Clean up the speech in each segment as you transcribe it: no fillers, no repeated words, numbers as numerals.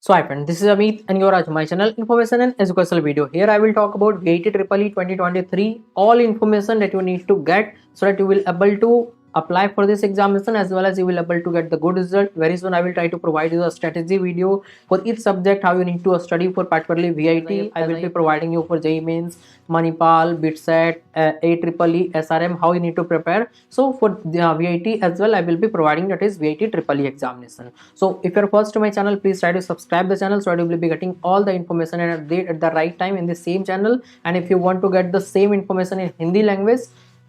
So hi friend, this is Amit and you're at my channel Information and Educational Video. Here I will talk about VIT EEE 2023, all information that you need to get so that you will able to apply for this examination as well as you will able to get the good result. Very soon I will try to provide you a strategy video for each subject, how you need to study for particularly VIT. I will be providing you for JEE Mains, Manipal, BITSET, AEEE, SRM, how you need to prepare. So for the VIT as well I will be providing that is VIT EEE examination. So if you're first to my channel, please try to subscribe the channel so that you will be getting all the information and update at the right time in the same channel. And if you want to get the same information in Hindi language,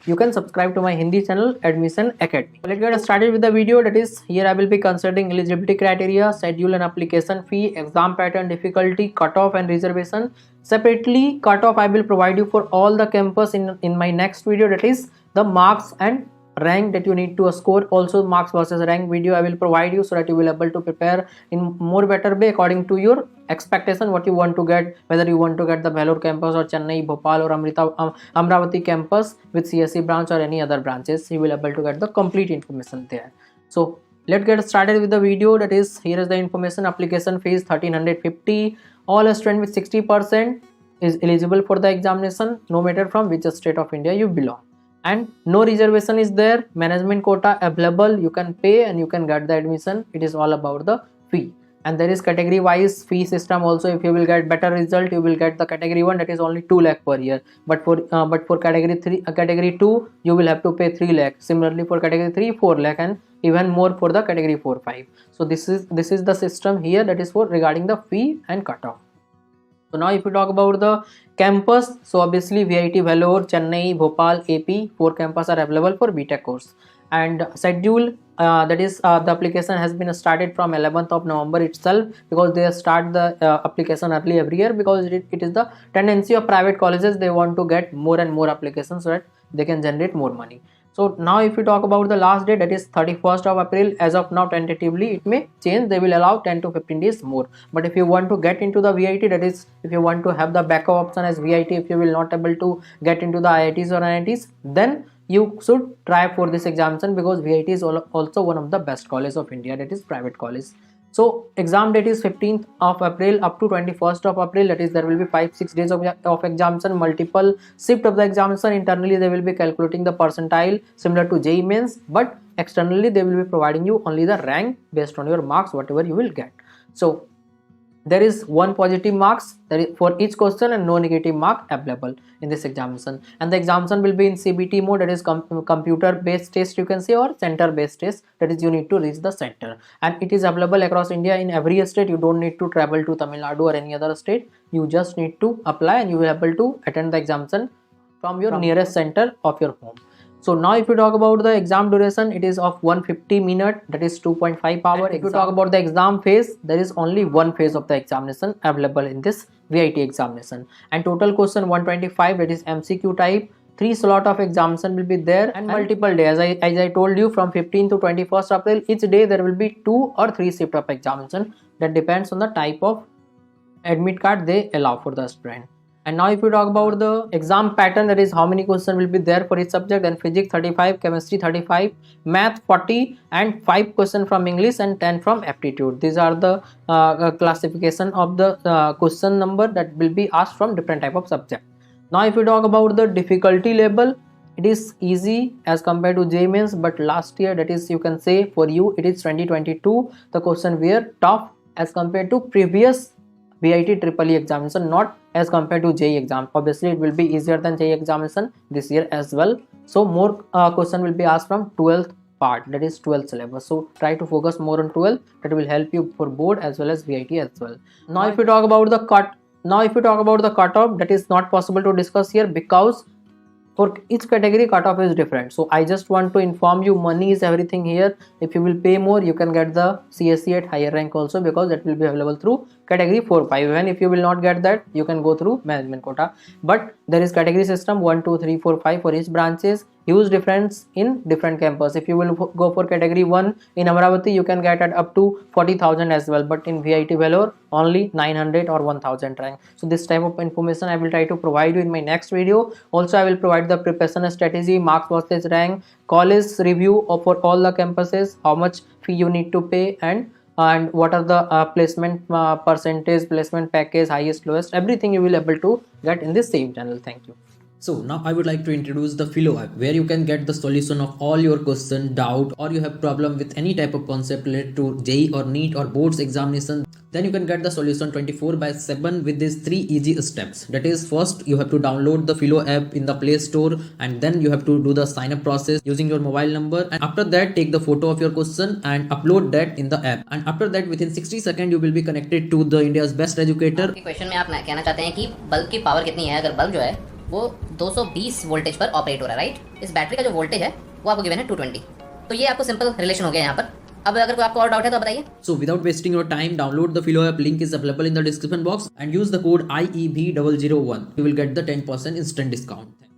you can subscribe to my Hindi channel Admission Academy. Let's get started with the video. That is, here I will be considering eligibility criteria, schedule and application fee, exam pattern, difficulty, cutoff and reservation. Separately, cutoff I will provide you for all the campus in my next video. That is the marks and rank that you need to score. Also marks versus rank video I will provide you so that you will able to prepare in more better way according to your expectation, what you want to get, whether you want to get the Vellore campus or Chennai, Bhopal or Amravati campus with CSE branch or any other branches. You will able to get the complete information there. So let's get started with the video. That is, here is the information. Application fees 1350. All student with 60% is eligible for the examination, no matter from which state of India you belong. And no reservation is there. Management quota available. You can pay and you can get the admission. It is all about the fee. And there is category wise fee system also. If you will get better result, you will get the category 1, that is only 2 lakh per year. But for category 3, category 2, you will have to pay 3 lakh. Similarly for category 3, 4 lakh, and even more for the category 4, 5. So this is the system here, that is for regarding the fee and cutoff. So now if you talk about the campus, so obviously VIT Vellore, Chennai, Bhopal, AP, 4 campus are available for BTech course. And schedule, that is the application has been started from 11th of November itself, because they start the application early every year, because it is the tendency of private colleges. They want to get more and more applications so that they can generate more money. So now if you talk about the last date, that is 31st of April. As of now, tentatively it may change. They will allow 10 to 15 days more. But if you want to get into the VIT, that is if you want to have the backup option as VIT, if you will not able to get into the IITs or NITs, then you should try for this examination, because VIT is also one of the best college of India, that is private college. So exam date is 15th of April up to 21st of April. That is, there will be 5-6 days of examination, multiple shift of the examination. Internally they will be calculating the percentile similar to JEE Mains, but externally they will be providing you only the rank based on your marks, whatever you will get. So there is 1 positive marks for each question and no negative mark available in this examination. And the examination will be in CBT mode, that is computer based test you can say, or center based test, that is you need to reach the center. And it is available across India in every state. You don't need to travel to Tamil Nadu or any other state. You just need to apply and you will be able to attend the examination from your nearest center of your home. So now if you talk about the exam duration, it is of 150 minutes, that is 2.5 hour. If you talk about the exam phase, there is only 1 phase of the examination available in this VIT examination. And total question 125, that is MCQ type. 3 slot of examination will be there, and multiple days. As I told you, from 15th to 21st April, each day there will be 2 or 3 shift of examination. That depends on the type of admit card they allow for the student. And now if you talk about the exam pattern, that is how many questions will be there for each subject, then physics 35, chemistry 35, math 40, and 5 questions from English and 10 from aptitude. These are the classification of the question number that will be asked from different type of subject. Now if you talk about the difficulty level, it is easy as compared to JEE Mains, but last year, that is you can say for you it is 2022, the question were tough as compared to previous VIT EEE examination, not as compared to JEE exam. Obviously it will be easier than JEE examination this year as well. So more question will be asked from 12th part, that is 12th syllabus. So try to focus more on 12th. That will help you for board as well as VIT as well. Now if you talk about the cutoff, that is not possible to discuss here, because for each category cutoff is different. So I just want to inform you, money is everything here. If you will pay more, you can get the CSE at higher rank also, because that will be available through category 4, 5. Even if you will not get that, you can go through management quota. But there is category system 1, 2, 3, 4, 5 for each branches. Huge difference in different campus. If you will go for category 1 in Amravati, you can get at up to 40,000 as well, but in VIT Vellore only 900 or 1000 rank. So this type of information I will try to provide you in my next video. Also I will provide the preparation strategy, marks versus rank, college review for all the campuses, how much fee you need to pay, and and what are the placement percentage, placement package, highest, lowest, everything you will able to get in this same channel. Thank you. So now I would like to introduce the Philo app, where you can get the solution of all your question, doubt, or you have problem with any type of concept related to JEE or NEET or boards examination. Then you can get the solution 24/7 with these 3 easy steps. That is, first you have to download the Philo app in the Play Store, and then you have to do the sign up process using your mobile number. And after that, take the photo of your question and upload that in the app. And after that, within 60 seconds, you will be connected to the India's best educator. आपके question में आप कहना चाहते हैं कि bulb की power कितनी है। अगर बल्ब जो है वो 220 वोल्टेज पर ऑपरेट हो रहा है, राइट। इस बैटरी का जो वोल्टेज है वो आपको गिवन है 220। तो ये आपको सिंपल रिलेशन हो गया यहाँ पर। अब अगर कोई आपको और डाउट है तो बताइए। So without wasting your time, download the Philo app. Link is available in the description box and use the code IEB001. You will get the 10% instant discount.